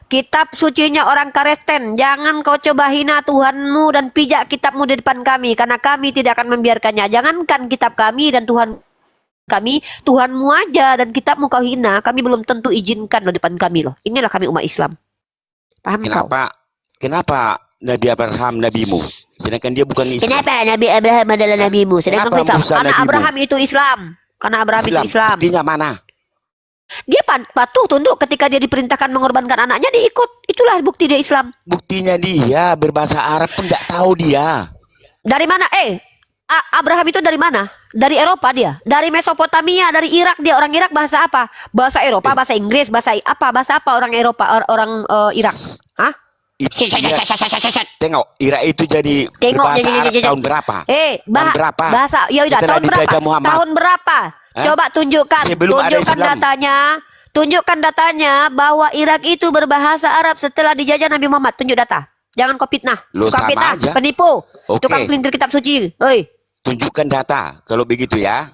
kitab sucinya orang Kristen. Jangan kau coba hina Tuhanmu dan pijak kitabmu di depan kami, karena kami tidak akan membiarkannya. Jangankan kitab kami dan Tuhan kami, Tuhanmu aja dan kitabmu kau hina, kami belum tentu izinkan loh depan kami loh. Inilah kami umat Islam. Paham kau? Kenapa Nabi Abraham nabimu? Sedangkan dia bukan Islam. Kenapa Nabi Abraham adalah nabimu? Sedangkan Kenapa Islam. Musa Karena nabimu? Abraham itu Islam. Karena Abraham itu Islam. Buktinya mana? Dia patuh tunduk ketika dia diperintahkan mengorbankan anaknya, dia ikut. Itulah bukti dia Islam. Buktinya dia berbahasa Arab pun tidak tahu dia. Dari mana? Abraham itu dari mana? Dari Eropa dia. Dari Mesopotamia, dari Irak dia. Orang Irak bahasa apa? Bahasa Eropa, bahasa Inggris, bahasa apa? Bahasa apa orang Eropa, orang Irak? Hah? Itu dia, tengok, Irak itu jadi Tengok, berbahasa Arab tahun berapa? Tahun berapa? Bahasa, ya udah, Setelah tahun berapa? dijajah Muhammad. Tahun berapa? Hah? Coba tunjukkan, Sebelum ada tunjukkan Islam. datanya. Tunjukkan datanya bahwa Irak itu berbahasa Arab setelah dijajah Nabi Muhammad. Tunjuk data. Jangan kau fitnah. Loh, Tukang sama fitnah, aja. penipu. Oke. Tukang pelintir kitab suci. Oi, Tunjukkan data, kalau begitu ya,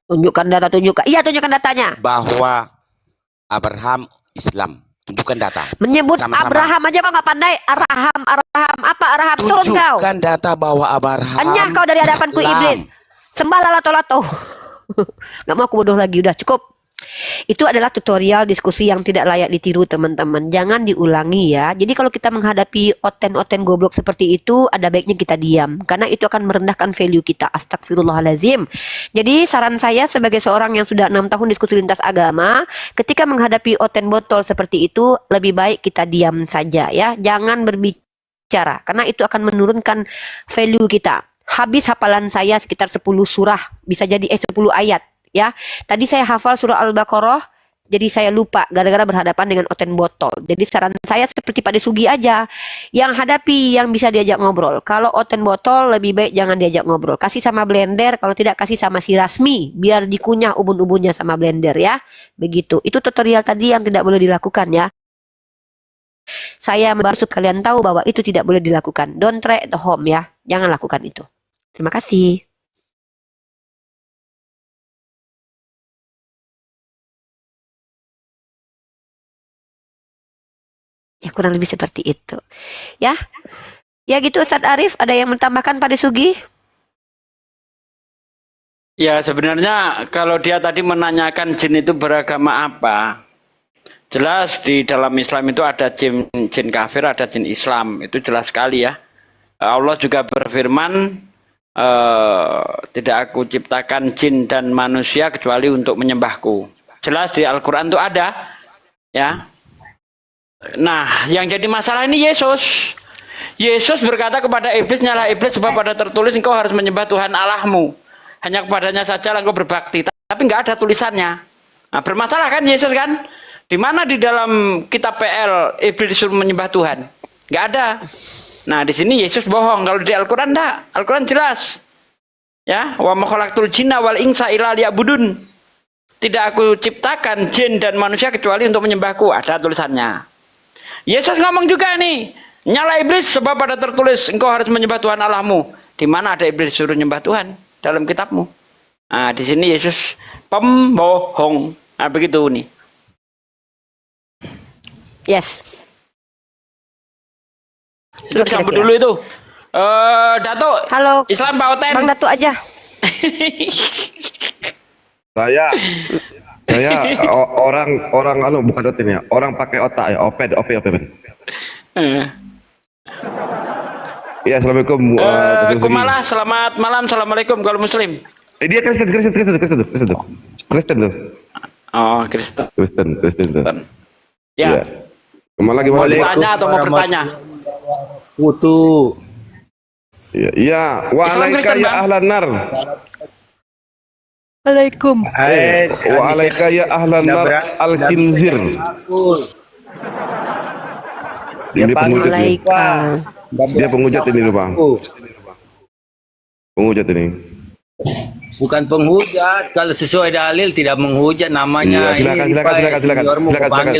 tunjukkan data, tunjukkan. Iya, tunjukkan datanya. bahwa Abraham Islam. Tunjukkan data. Menyebut Sama-sama. Abraham aja kau nggak pandai. Araham. Apa Araham? Turun kau. Tunjukkan data bahwa Abraham Enyah kau dari hadapanku Islam. iblis. Sembah lato-lato. Gak mau aku bodoh lagi, udah cukup. Itu adalah tutorial diskusi yang tidak layak ditiru teman-teman. Jangan diulangi ya. Jadi kalau kita menghadapi oten-oten goblok seperti itu, ada baiknya kita diam. Karena itu akan merendahkan value kita. Astagfirullahalazim. Jadi saran saya sebagai seorang yang sudah 6 tahun diskusi lintas agama, ketika menghadapi oten botol seperti itu, lebih baik kita diam saja ya. Jangan berbicara. Karena itu akan menurunkan value kita. Habis hafalan saya sekitar 10 surah, bisa jadi 10 ayat ya. Tadi saya hafal surah Al-Baqarah, jadi saya lupa gara-gara berhadapan dengan oten botol. Jadi saran saya seperti Pak Desugi aja, yang hadapi yang bisa diajak ngobrol. Kalau oten botol lebih baik jangan diajak ngobrol. Kasih sama blender, kalau tidak kasih sama si Rasmi, biar dikunyah ubun-ubunnya sama blender ya. Begitu. Itu tutorial tadi yang tidak boleh dilakukan ya. Saya maksud kalian tahu bahwa itu tidak boleh dilakukan. Don't try at home ya. Jangan lakukan itu. Terima kasih. Ya kurang lebih seperti itu. Ya. Ya gitu Ustadz Arif, ada yang menambahkan Pak Desugi? Ya sebenarnya kalau dia tadi menanyakan jin itu beragama apa, jelas di dalam Islam itu ada jin kafir, ada jin Islam, itu jelas sekali ya. Allah juga berfirman, tidak aku ciptakan jin dan manusia kecuali untuk menyembahku. Jelas di Al-Quran itu ada ya. Nah yang jadi masalah ini Yesus. Yesus berkata kepada iblis, nyala iblis, sebab pada tertulis engkau harus menyembah Tuhan Allahmu, hanya kepadanya saja engkau berbakti. Tapi nggak ada tulisannya. Nah bermasalah kan Yesus kan? Di mana di dalam kitab PL iblis disuruh menyembah Tuhan? Nggak ada. Nah, di sini Yesus bohong. Kalau di Al-Qur'an enggak. Al-Qur'an jelas. Ya, wa ma khalaqtul jinna wal insa illa liya'budun. Tidak aku ciptakan jin dan manusia kecuali untuk menyembahku. Ada tulisannya. Yesus ngomong juga nih, nyala iblis sebab ada tertulis engkau harus menyembah Tuhan Allahmu. Di mana ada iblis suruh nyembah Tuhan? Dalam kitabmu. Nah, di sini Yesus pembohong. Nah, begitu nih. Yes. Itu disambut dulu itu. Datuk. Halo. Islam Pak Oten. Bang Datuk aja. Saya orang anu bukan otin ya, orang pakai otak ya, oped. Eh. Ya, assalamualaikum. Kumalah, selamat malam, assalamualaikum kalau Muslim. Dia Kristen loh. Oh, Kristen. Kristen. Ya. Kemana lagi Mau tanya atau mau bertanya? Putu. Iya. Islam Kristen, Wa'alaika ya Bang. ahlan nar. Waalaikum. Wa'alaika ya ahlan nar al-khinzir. Dia penghujat nih. Waalaikum. Dia penghujat ini loh, Bang. Penghujat ini. Bukan penghujat, kalau sesuai dalil tidak menghujat namanya. Iya, silakan.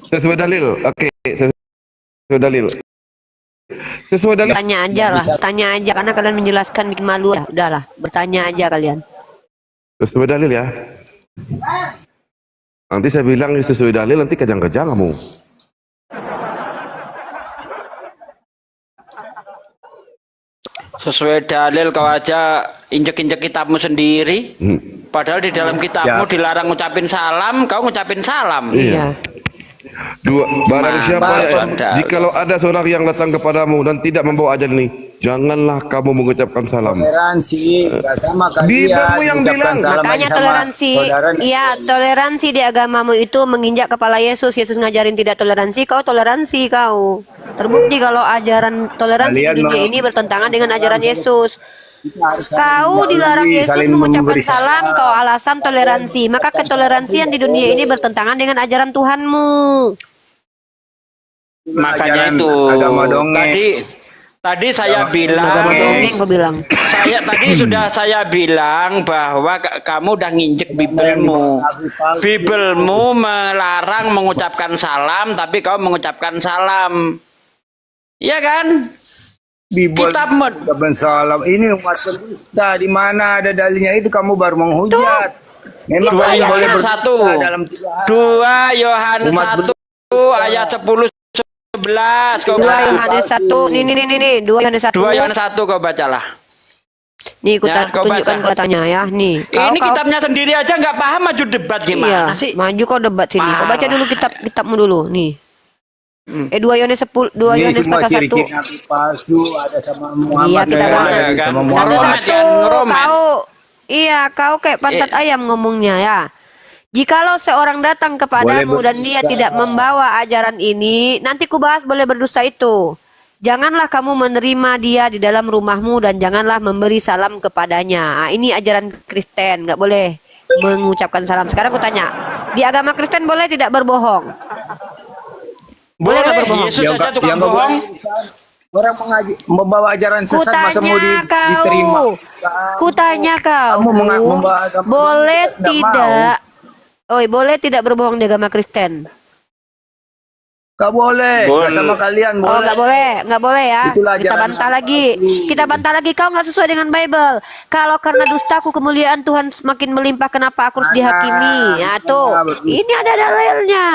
Sesuai dalil. Oke, sesuai dalil. Sesuai dalil. Tanya aja lah, tanya aja karena kalian menjelaskan bikin malu ya. Udahlah, bertanya aja kalian. Sesuai dalil ya. Nanti saya bilang sesuai dalil, nanti kejang-kejang kamu. Sesuai dalil kau aja injek-injek kitabmu sendiri. Padahal di dalam kitabmu dilarang ngucapin salam, kau ngucapin salam. Iya. Barang siapa Bang. jikalau ada seorang yang datang kepadamu dan tidak membawa ajaran ini, janganlah kamu mengucapkan salam. Toleransi, nggak sama Bibirmu kalian. yang Ucapkan bilang. salam Makanya aja sama toleransi, saudara. iya toleransi di agamamu itu menginjak kepala Yesus. Yesus ngajarin tidak toleransi, kau toleransi kau. Terbukti kalau ajaran toleransi di Kalian dunia mau- ini bertentangan dengan ajaran Yesus. Harus saling Kau dilarang melalui, Yesus saling mengucapkan memberi salam, kau alasan toleransi. Maka ketoleransian di dunia ini bertentangan dengan ajaran Tuhanmu. Makanya Ajaran itu agama dongeng. tadi saya Agama bilang dongeng kau bilang. sudah saya bilang bahwa kamu udah nginjek Bibelmu melarang mengucapkan salam, tapi kau mengucapkan salam. Iya kan? Bibel Kitab ucapan salam. Ini umat berdusta. Di mana ada dalilnya itu kamu baru menghujat. Memang Dua kalian boleh Yohanes berdusta 1. dalam 3 hari. 2 Yohanes Umat 1 ayat 10-11 kau 2 baca. Yohanes 1. Nih. 2 Yohanes 1. 2 Yohanes 1 kau bacalah. Nih, Ya, kau tunjukkan baca. katanya ya. Nih. Ini kitabnya sendiri aja nggak paham, maju debat gimana Iya, sih? maju kau debat sini. Kau baca Parah. dulu kitabmu dulu. Nih. 2 Yohanes 10, 2 Ini Yohanes semua pasal 1. ciri-ciri nabi palsu. Ada sama Muhammad. Iya, kita ada baca. Ali, kan. sama Satu Muhammad. Ngeromet ya, satu ngeromet. kau kayak pantat ayam ngomongnya ya. Jikalau seorang datang kepadamu Boleh dan dia tidak membawa ajaran ini, nanti ku bahas boleh berdusta itu. Janganlah kamu menerima dia di dalam rumahmu dan janganlah memberi salam kepadanya. Ini ajaran Kristen, nggak boleh mengucapkan salam. Sekarang aku tanya, di agama Kristen boleh tidak berbohong? Boleh nggak berbohong? Yesus aja tukang yang nggak bohong. boleh. Orang membawa ajaran sesat masa mau diterima. Kutanya kau, Kamu membawa agama boleh Kristen, tidak tidak? Oi, boleh tidak berbohong di agama Kristen? Gak boleh. Boleh. Nggak sama kalian boleh. Oh, nggak boleh ya. Itulah Kita ajaran bantah lagi. palsu. Kita bantah lagi. Kau nggak sesuai dengan Bible. Kalau karena dustaku kemuliaan Tuhan semakin melimpah, kenapa aku harus dihakimi? Ya tuh, ini ada dalilnya.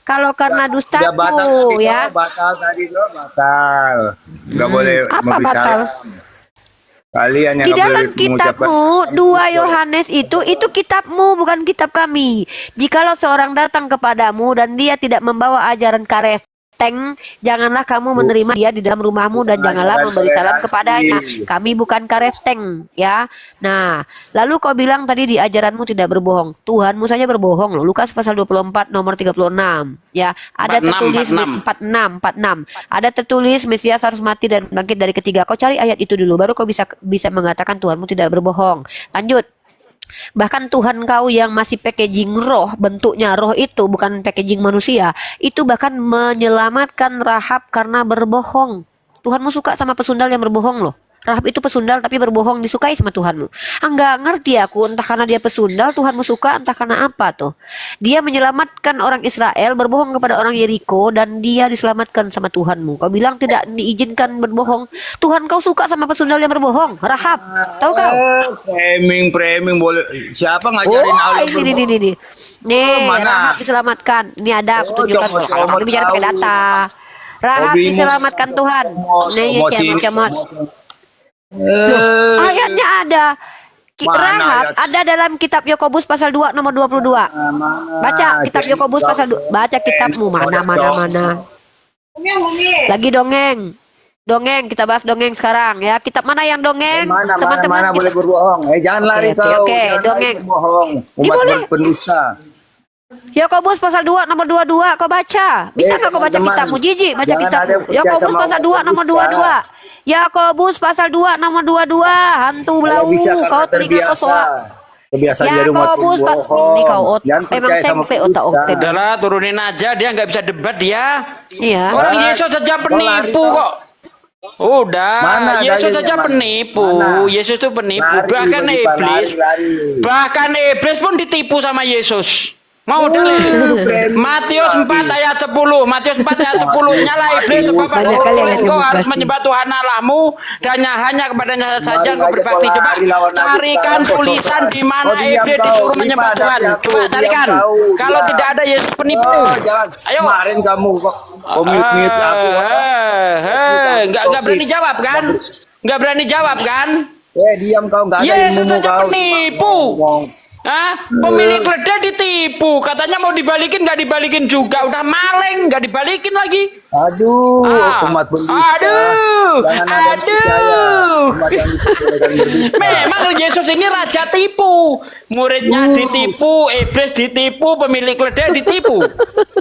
Kalau karena Ya batal dustaku, tadi, ya. batal tadi loh, batal. Gak boleh Apa memberi batal? salam. Kalian yang Di nggak dalam boleh mengucapkan kitabmu 2 Yohanes itu kitabmu bukan kitab kami. Jikalau seorang datang kepadamu dan dia tidak membawa ajaran karesteng, janganlah kamu menerima dia di dalam rumahmu dan janganlah memberi salam kepadanya. Kami bukan karesteng, ya. Nah, lalu kau bilang tadi di ajaranmu tidak berbohong. Tuhanmu saja berbohong loh. Lukas pasal 24 nomor 36, ya. Ada 46, tertulis 46. Ada tertulis Mesias harus mati dan bangkit dari ketiga. Kau cari ayat itu dulu baru kau bisa mengatakan Tuhanmu tidak berbohong. Lanjut. Bahkan Tuhan kau yang masih packaging roh, bentuknya roh itu bukan packaging manusia, itu bahkan menyelamatkan Rahab karena berbohong. Tuhanmu suka sama pesundal yang berbohong loh. Rahab itu pesundal tapi berbohong, disukai sama Tuhanmu. Enggak ngerti aku, entah karena dia pesundal Tuhanmu suka, entah karena apa tuh. Dia menyelamatkan orang Israel berbohong kepada orang Yeriko dan dia diselamatkan sama Tuhanmu. Kau bilang tidak diizinkan berbohong. Tuhan kau suka sama pesundal yang berbohong. Rahab, tahu kau? Framing boleh. Siapa ngajarin Allah ini, berbohong? nih. Nih, mana? Rahab diselamatkan. Ini ada aku tunjukkan comot, kalau kamu bicara pakai data. Rahab Hobimu diselamatkan Tuhan. Nih, cemot. Ayatnya ada. Mana Rahab ayat? ada dalam kitab Yakobus pasal 2 nomor 22. Baca kitab Yakobus pasal 2. Baca kitabmu mana. Lagi dongeng. Dongeng, kita bahas dongeng sekarang ya. Kitab mana yang dongeng? Mana boleh berbohong. Jangan lari Oke, kau. oke, Jangan dongeng. lari berbohong. Ini Umat boleh. berpendusta. Yakobus pasal 2 nomor 22 kau baca. Bisa nggak kau baca teman-teman, kitabmu? Jijik baca jangan ada kitabmu. yang percaya Yakobus sama pasal 2 orang nomor berdusta. 22. Yakobus pasal 2 nomor 22. Hantu belau Bisa karena kau telinga kau terbiasa. soak. Kebiasaan jadi umat Yakobus berbohong. ini kau Jangan emang percaya sama sempe otak pendusta. Udahlah, turunin aja, dia nggak bisa debat dia. Iya. Orang Yesus saja penipu lari, kok. Udah, Mana Yesus dalilnya, saja mana? penipu. Mana? Yesus itu penipu. Lari, Bahkan bagi iblis, lari. bahkan iblis pun ditipu sama Yesus. Mau dalil? Framing. Matius 4 ayat 10. Matius 4 ayat 10. Nyala iblis sebab Banyak kali ayat yang engkau harus membahas. menyembah Tuhan Allahmu dan hanya kepadanya saja Mari engkau aja berbakti. kau Coba lari lawan Nabi carikan sekarang, kau tulisan sosokan. di mana Oh, diam iblis kau, disuruh terima menyembah ada Tuhan. jatuh, Coba diam carikan. kau, Kalau diam. tidak ada Yesus penipu. Oh, jangan. Ayo. Kemarin kamu kok mute aku. Nggak berani jawab kan? Nggak berani jawab kan? Diam kau, enggak ada Yesus ilmumu saja kau. penipu. Ngomong. Hah? Pemilik keledai ditipu. Katanya mau dibalikin, nggak dibalikin juga. Udah maling, nggak dibalikin lagi. Aduh, Ah. umat berdusta. Aduh. Jangan ada yang percaya. Umat yang diperbolehkan berdusta. Memang Yesus ini raja tipu. Muridnya ditipu, iblis ditipu, pemilik keledai ditipu.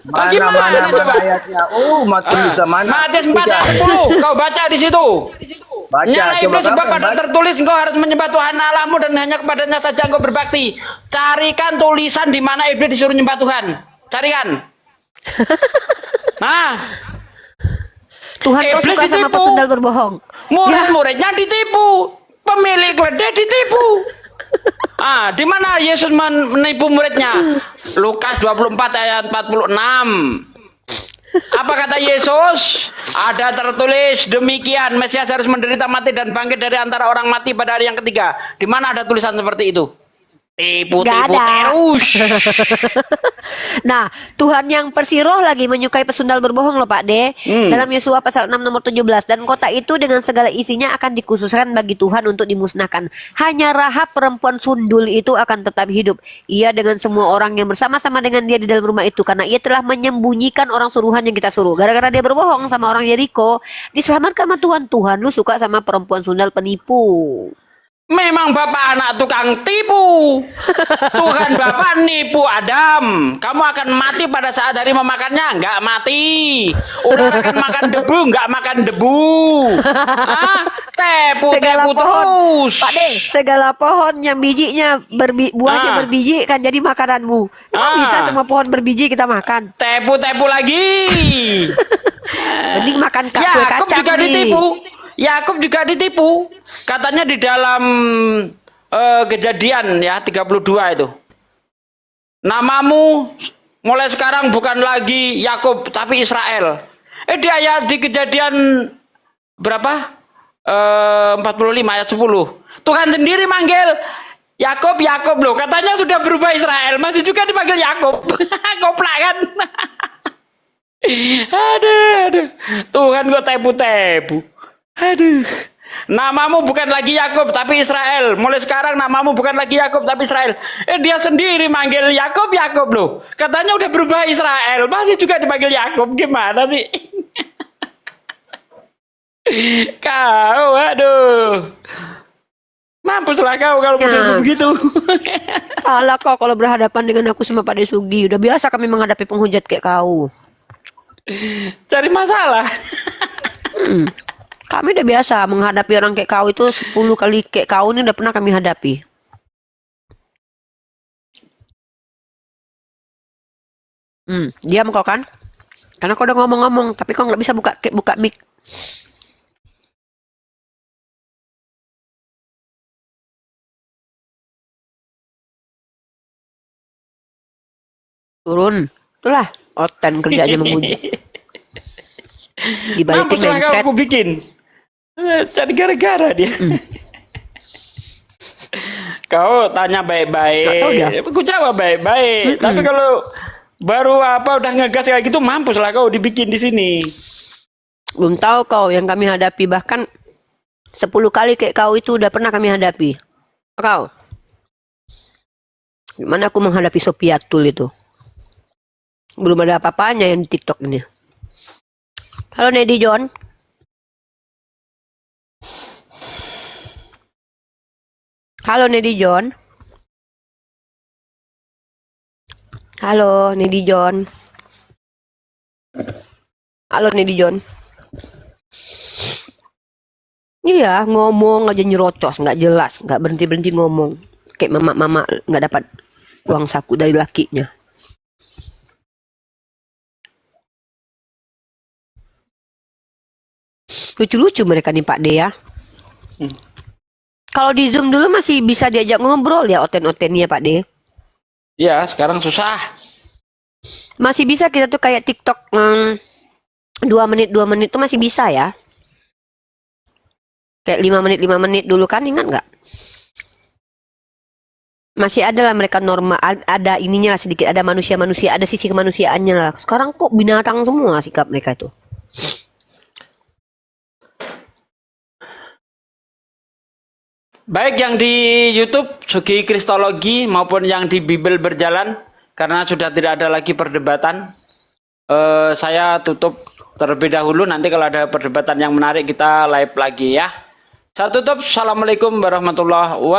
Bagaimana coba? ayatnya? Umat berdusta mana? Matius 4 ayat 10. Kau baca di situ. Baca, Nyala coba iblis sebab kamu pada baca. tertulis engkau harus menyembah Tuhan Allahmu dan hanya kepadanya saja engkau berbakti. Carikan tulisan di mana iblis disuruh nyembah Tuhan. Carikan. Nah, Tuhan kau iblis suka sama ditipu. pesundal berbohong. Murid-muridnya ditipu. Pemilik keledai ditipu. Di mana Yesus menipu muridnya? Lukas 24 ayat 46. Apa kata Yesus? Ada tertulis demikian, Mesias harus menderita mati dan bangkit dari antara orang mati pada hari yang ketiga. Di mana ada tulisan seperti itu? Tipu-tipu Nggak ada. terus. Nah, Tuhan yang persiroh lagi menyukai pesundal berbohong loh Pak D. Dalam Yosua pasal 6 nomor 17. Dan kota itu dengan segala isinya akan dikhususkan bagi Tuhan untuk dimusnahkan. Hanya Rahab perempuan sundul itu akan tetap hidup. Ia dengan semua orang yang bersama-sama dengan dia di dalam rumah itu. Karena ia telah menyembunyikan orang suruhan yang kita suruh. Gara-gara dia berbohong sama orang Yeriko, diselamatkan sama Tuhan. Tuhan lu suka sama perempuan sundal penipu. Memang bapak anak tukang tipu. Tuhan bapak nipu Adam. Kamu akan mati pada saat hari memakannya. Enggak mati. Ular akan makan debu. Enggak makan debu. Tepu-tepu terus. Pak D, segala pohon yang bijinya buahnya berbiji kan jadi makananmu. Emang bisa semua pohon berbiji kita makan? Tepu-tepu lagi. Mending makan kue Yakub kacang juga nih. ditipu. Yakub juga ditipu. Katanya di dalam Kejadian ya 32 itu. Namamu mulai sekarang bukan lagi Yakub tapi Israel. Di Kejadian berapa? 45 ayat 10. Tuhan sendiri manggil Yakub loh. Katanya sudah berubah Israel, masih juga dipanggil Yakub. Koplak kan? Aduh. Tuhan kok tepu-tepu. Aduh. Namamu bukan lagi Yakub tapi Israel. Mulai sekarang namamu bukan lagi Yakub tapi Israel. Dia sendiri manggil Yakub loh. Katanya udah berubah Israel, masih juga dipanggil Yakub. Gimana sih? Kau, aduh. Mampuslah kau kalau begitu. Salah kau kalau berhadapan dengan aku sama Pak Desugi. Udah biasa kami menghadapi penghujat kayak kau. Cari masalah. Kami udah biasa menghadapi orang kayak kau itu 10 kali kayak kau ini udah pernah kami hadapi. Diam kau kan? Karena kau udah ngomong-ngomong, tapi kau nggak bisa buka mic. Turun. Itulah Oten kerjanya memuji. Dibalikin Mampus lah mencret. aku bikin. Cari gara-gara dia. Kau tanya Nggak tahu dia. baik-baik, aku jawab baik-baik. Tapi kalau baru udah ngegas kayak gitu, mampus lah kau dibikin di sini. Belum tahu kau yang kami hadapi, bahkan 10 kali kayak kau itu udah pernah kami hadapi. Kau. Gimana aku menghadapi Sopiatul itu? Belum ada apa-apanya yang di TikTok ini. Halo Nedi John. Halo Nedi John. Halo Nedi John. Halo Nedi John. Iya, ngomong aja nyerocos, nggak jelas, nggak berhenti-berhenti ngomong. Kayak mama nggak dapat uang saku dari lakinya. Lucu-lucu mereka nih Pak De ya. Kalau di Zoom dulu masih bisa diajak ngobrol ya oten-otennya Pak De. Ya, sekarang susah. Masih bisa kita tuh kayak TikTok 2 menit tuh masih bisa ya. Kayak 5 menit dulu kan, ingat nggak? Masih ada lah mereka normal, ada ininya lah sedikit, ada manusia, ada sisi kemanusiaannya lah. Sekarang kok binatang semua sikap mereka itu. Baik yang di YouTube Sugi Kristologi maupun yang di Bible Berjalan, karena sudah tidak ada lagi perdebatan, saya tutup terlebih dahulu. Nanti kalau ada perdebatan yang menarik kita live lagi ya. Saya tutup. Assalamualaikum warahmatullahi wabarakatuh.